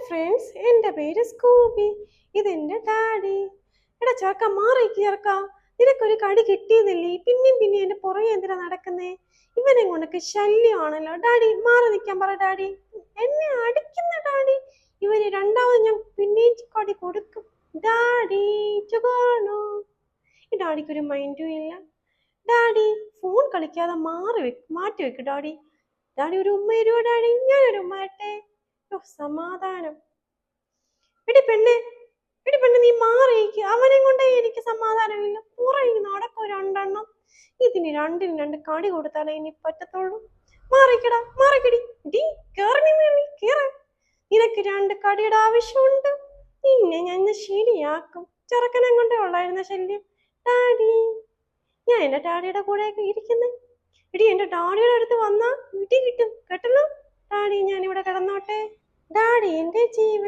Friends, എൻ്റെ പേര് Scooby. ഇതെന്റെ ഡാഡി. എടാ ചേർക്ക, മാറിക്ക് ചേർക്ക. നിനക്കൊരു കടി കിട്ടിയതല്ലേ, പിന്നെയും പിന്നെ എന്റെ പുറകെ എന്തിനാ നടക്കുന്നേ? ഇവനെ കൊണ്ടൊക്കെ ശല്യമാണല്ലോ. ഡാഡി മാറി നിൽക്കാൻ പറ ഡാഡി. എന്നെ അടിക്കുന്ന ഡാഡി. ഇവന് രണ്ടാമത് ഞാൻ പിന്നെയും കടി കൊടുക്കും. ഡാഡി ചുകാണോ? ഈ ഡാഡിക്കൊരു മൈൻഡും ഇല്ല. ഡാഡി ഫോൺ കളിക്കാതെ മാറ്റി വെക്ക് ഡാഡി. ഡാഡി ഒരു ഉമ്മ തരുവോ ഡാഡി? ഞാനൊരു ഉമ്മ തരട്ടെ. സമാധാനം. എടി പെണ്ണെ, നീ മാറിയിരിക്കുക. അവനെ കൊണ്ടേ എനിക്ക് സമാധാനമില്ല. പുറകെ നടക്കോ രണ്ടെണ്ണം. ഇതിന് രണ്ടിനും രണ്ട് കടി കൊടുത്താലേ ഇനി പറ്റത്തുള്ളൂ. മാറിക്കടാ, മാറിക്കടി. ഡി കേറി, നിനക്ക് രണ്ട് കടിയുടെ ആവശ്യമുണ്ട്. നിന്നെ ഞാൻ ഇന്ന് ശരിയാക്കും. ചെറുക്കനെ കൊണ്ടേ ഉള്ളായിരുന്ന ശല്യം. ഡാഡി, ഞാൻ എന്റെ ഡാഡിയുടെ കൂടെയൊക്കെ ഇരിക്കുന്നേ. എടി എന്റെ ഡാഡിയുടെ അടുത്ത് വന്നാ ഇടി കിട്ടും കേട്ടല്ലോ. ഡാഡി, ഞാൻ ഇവിടെ കിടന്നോട്ടെ? ഡാഡി എന്റെ ജീവൻ.